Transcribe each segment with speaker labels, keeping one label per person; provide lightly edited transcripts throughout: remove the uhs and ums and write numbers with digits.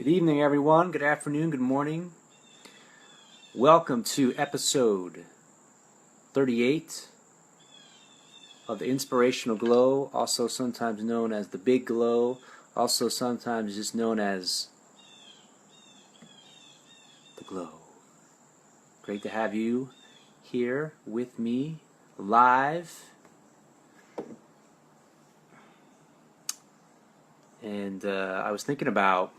Speaker 1: Good evening, everyone. Good afternoon, good morning. Welcome to episode 38 of the Inspirational Glow, also sometimes known as the Big Glow, also sometimes just known as the Glow. Great to have you here with me live. And I was thinking about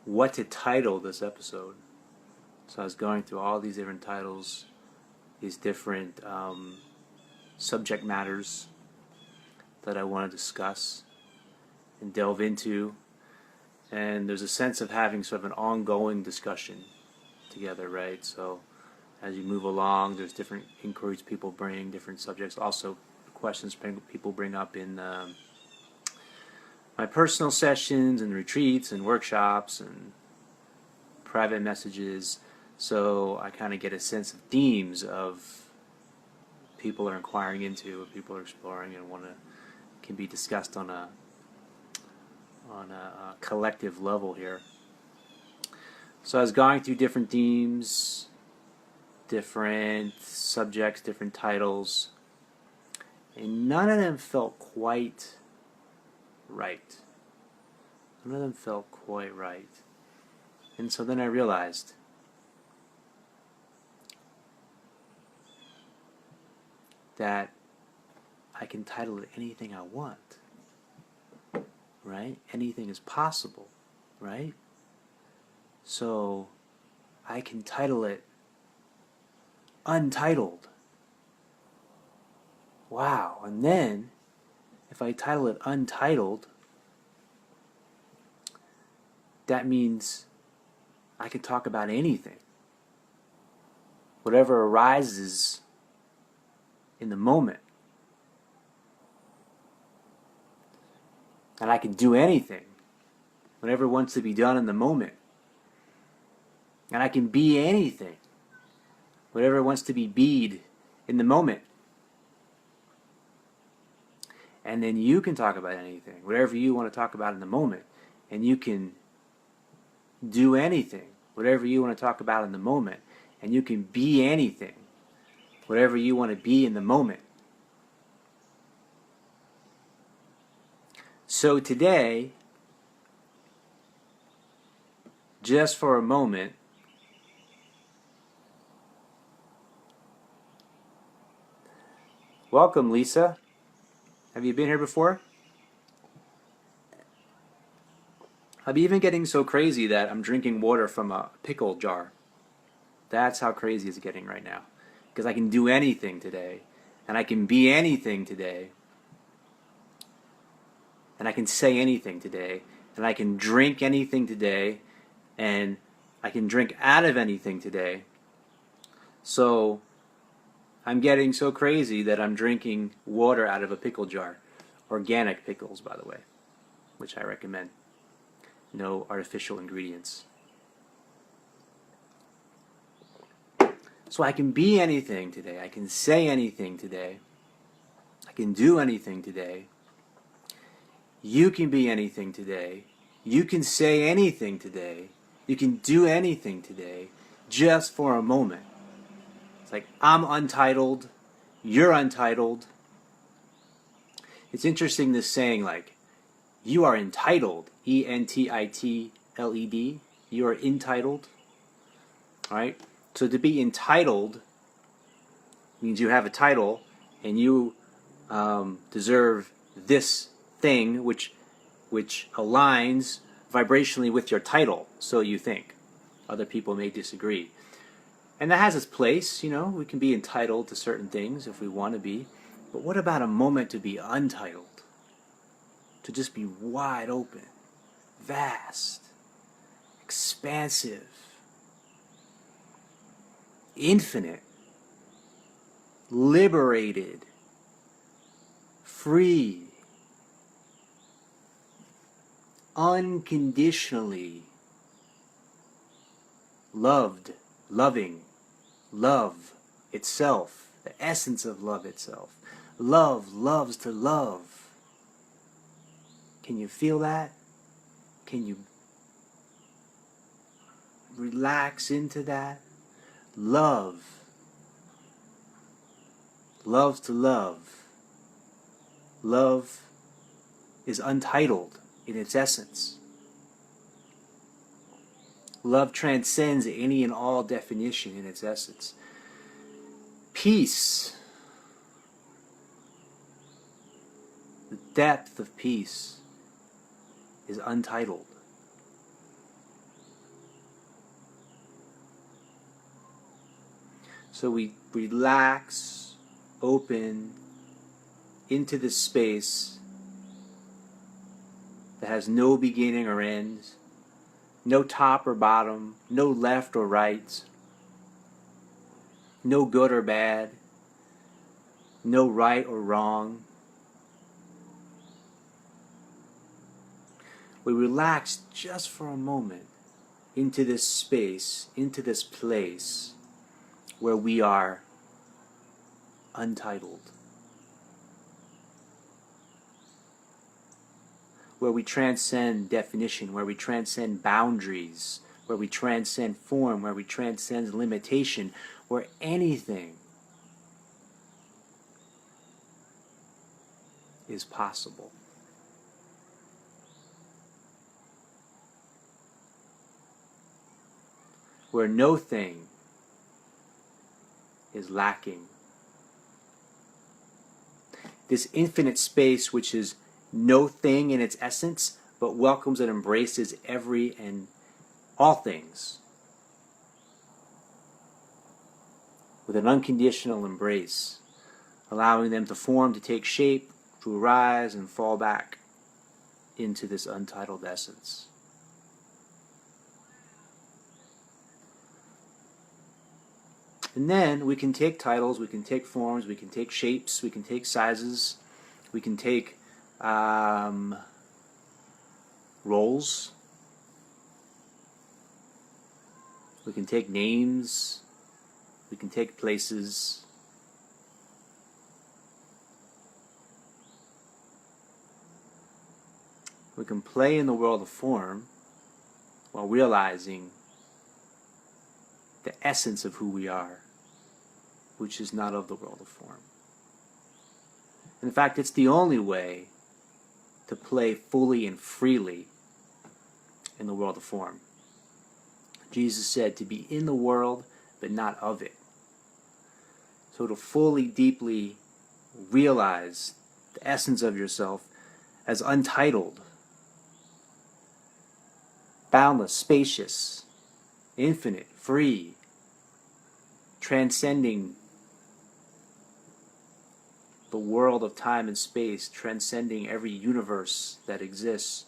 Speaker 1: what to title this episode. So I was going through all these different titles, these different subject matters that I want to discuss and delve into. And there's a sense of having sort of an ongoing discussion together, right? So as you move along, there's different inquiries people bring, different subjects, also questions people bring up in my personal sessions and retreats and workshops and private messages. So I kind of get a sense of themes of people are inquiring into, what people are exploring, and can be discussed on a collective level here. So I was going through different themes, different subjects, different titles, and none of them felt quite right. None of them felt quite right. And so then I realized that I can title it anything I want, right? Anything is possible, right? So I can title it Untitled. Wow. And then if I title it Untitled, that means I can talk about anything. Whatever arises in the moment. And I can do anything. Whatever wants to be done in the moment. And I can be anything. Whatever wants to be beed in the moment. And then you can talk about anything, whatever you want to talk about in the moment. And you can do anything, whatever you want to talk about in the moment. And you can be anything, whatever you want to be in the moment. So today, just for a moment, welcome, Lisa. Have you been here before? I'm even getting so crazy that I'm drinking water from a pickle jar. That's how crazy it's getting right now. Because I can do anything today. And I can be anything today. And I can say anything today. And I can drink anything today. And I can drink out of anything today. So I'm getting so crazy that I'm drinking water out of a pickle jar. Organic pickles, by the way, which I recommend. No artificial ingredients. So I can be anything today. I can say anything today. I can do anything today. You can be anything today. You can say anything today. You can do anything today just for a moment. It's like, I'm untitled, you're untitled. It's interesting this saying, like, you are entitled, E-N-T-I-T-L-E-D, you are entitled, right? So to be entitled means you have a title and you deserve this thing which aligns vibrationally with your title, so you think. Other people may disagree. And that has its place, you know, we can be entitled to certain things if we want to be. But what about a moment to be untitled? To just be wide open, vast, expansive, infinite, liberated, free, unconditionally loved, loving, love itself, the essence of love itself. Love loves to love. Can you feel that? Can you relax into that? Love. Love to love. Love is untitled in its essence. Love transcends any and all definition in its essence. Peace, the depth of peace, is untitled. So we relax, open into this space that has no beginning or end, no top or bottom, no left or right, no good or bad, no right or wrong. We relax just for a moment into this space, into this place where we are untitled, where we transcend definition, where we transcend boundaries, where we transcend form, where we transcend limitation, where anything is possible. Where no thing is lacking. This infinite space, which is no thing in its essence, but welcomes and embraces every and all things with an unconditional embrace, allowing them to form, to take shape, to arise and fall back into this untitled essence. And then we can take titles, we can take forms, we can take shapes, we can take sizes, we can take roles, we can take names, we can take places. We can play in the world of form while realizing the essence of who we are, which is not of the world of form. In fact, it's the only way to play fully and freely in the world of form. Jesus said to be in the world, but not of it. So to fully, deeply realize the essence of yourself as untitled, boundless, spacious, infinite, free, transcending the world of time and space, transcending every universe that exists,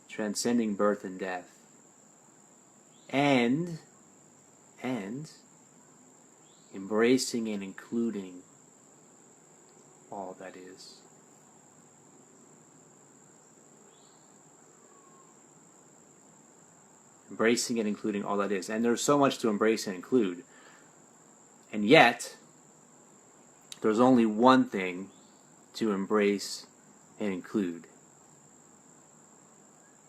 Speaker 1: transcending birth and death, and embracing and including all that is. Embracing and including all that is. And there's so much to embrace and include. And yet, there's only one thing to embrace and include.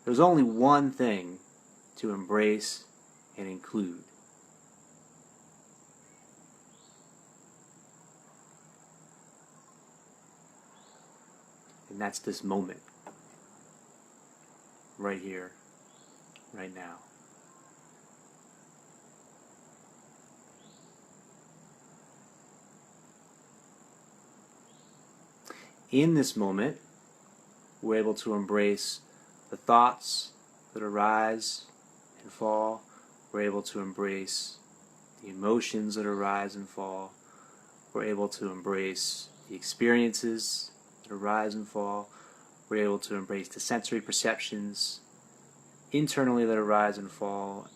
Speaker 1: There's only one thing to embrace and include. And that's this moment. Right here. Right now. In this moment, we're able to embrace the thoughts that arise and fall. We're able to embrace the emotions that arise and fall. We're able to embrace the experiences that arise and fall. We're able to embrace the sensory perceptions internally that arise and fall,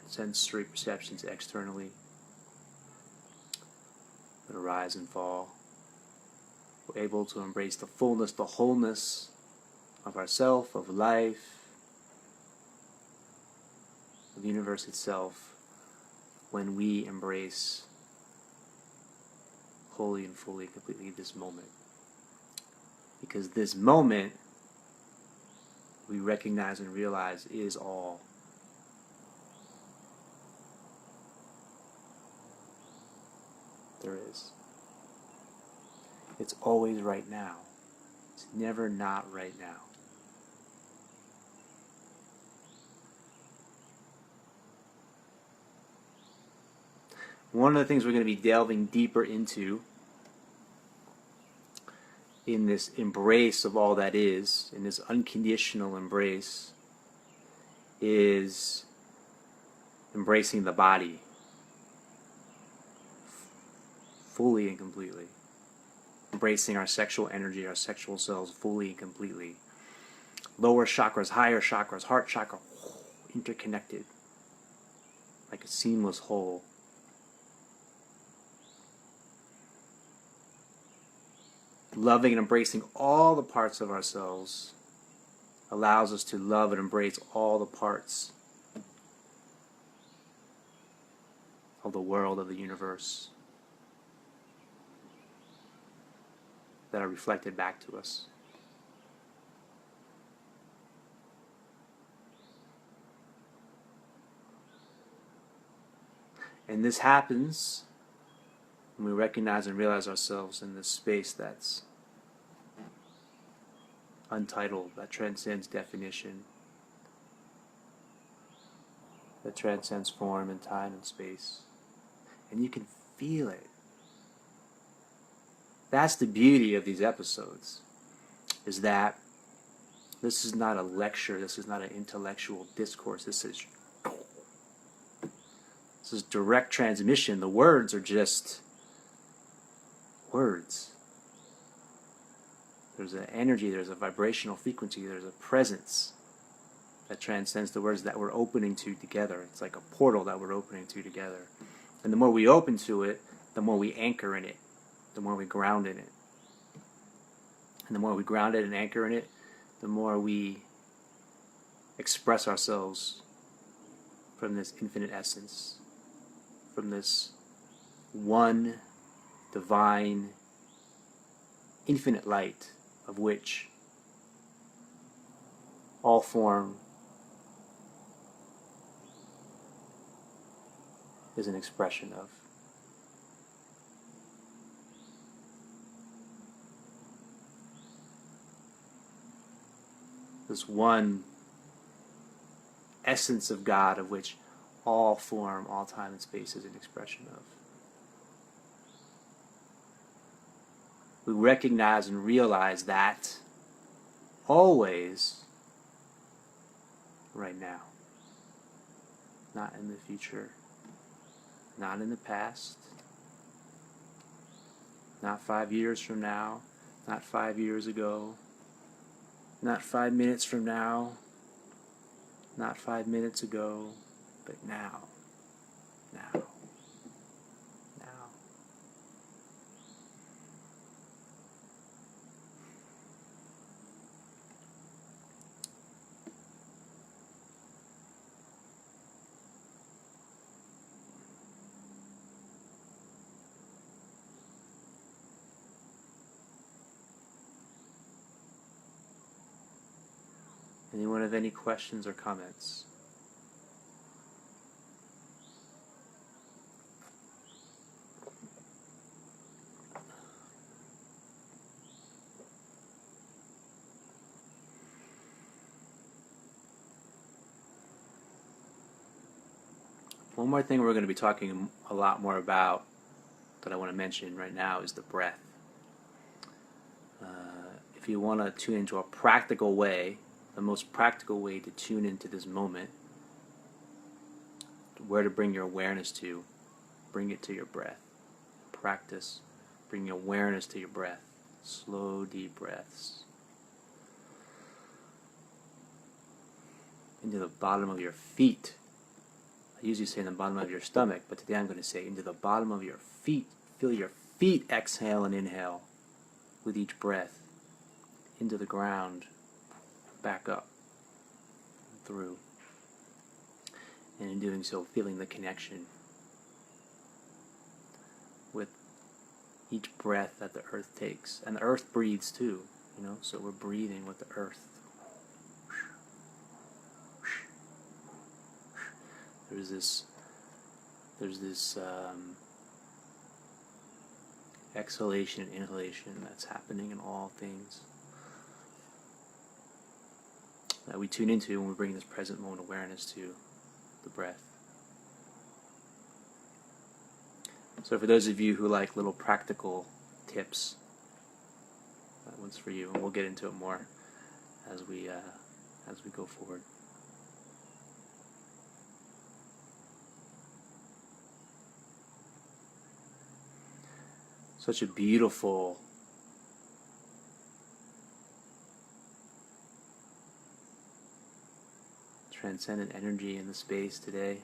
Speaker 1: and sensory perceptions externally that arise and fall. We're able to embrace the fullness, the wholeness of ourself, of life, of the universe itself, when we embrace wholly and fully, completely this moment. Because this moment, we recognize and realize, is all. There is. It's always right now. It's never not right now. One of the things we're going to be delving deeper into in this embrace of all that is, in this unconditional embrace, is embracing the body fully and completely. Embracing our sexual energy, our sexual selves fully and completely. Lower chakras, higher chakras, heart chakra, interconnected, like a seamless whole. Loving and embracing all the parts of ourselves allows us to love and embrace all the parts of the world, of the universe, that are reflected back to us. And this happens when we recognize and realize ourselves in this space that's untitled, that transcends definition, that transcends form and time and space. And you can feel it. That's the beauty of these episodes, is that this is not a lecture, this is not an intellectual discourse, this is direct transmission. The words are just words. There's an energy, there's a vibrational frequency, there's a presence that transcends the words that we're opening to together. It's like a portal that we're opening to together. And the more we open to it, the more we anchor in it, the more we ground in it. And the more we ground it and anchor in it, the more we express ourselves from this infinite essence, from this one divine, infinite light of which all form is an expression of. This one essence of God of which all form, all time and space is an expression of. We recognize and realize that always right now. Not in the future, not in the past, not 5 years from now, not 5 years ago, not 5 minutes from now, not 5 minutes ago, but now, now, now. Anyone have any questions or comments? One more thing we're going to be talking a lot more about that I want to mention right now is the breath. If you want to tune into a practical way, the most practical way to tune into this moment, where to bring your awareness to, bring it to your breath. Practice bringing awareness to your breath. Slow, deep breaths. Into the bottom of your feet. I usually say in the bottom of your stomach, but today I'm going to say into the bottom of your feet. Feel your feet exhale and inhale with each breath. Into the ground, back up, through. And in doing so, feeling the connection with each breath that the earth takes. And the earth breathes too. So we're breathing with the earth. There's this exhalation and inhalation that's happening in all things that we tune into when we bring this present moment awareness to the breath. So for those of you who like little practical tips, that one's for you, and we'll get into it more as we go forward. Such a beautiful transcendent energy in the space today.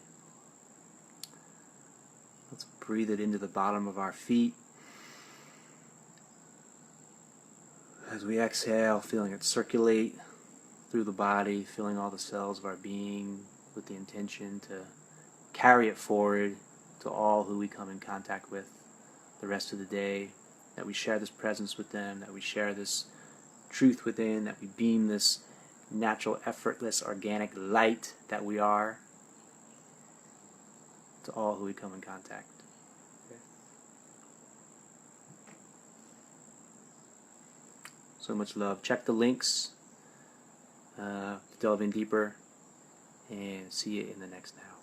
Speaker 1: Let's breathe it into the bottom of our feet. As we exhale, feeling it circulate through the body, filling all the cells of our being with the intention to carry it forward to all who we come in contact with the rest of the day, that we share this presence with them, that we share this truth within, that we beam this natural, effortless, organic light that we are to all who we come in contact with. So much love. Check the links to delve in deeper, and see you in the next now.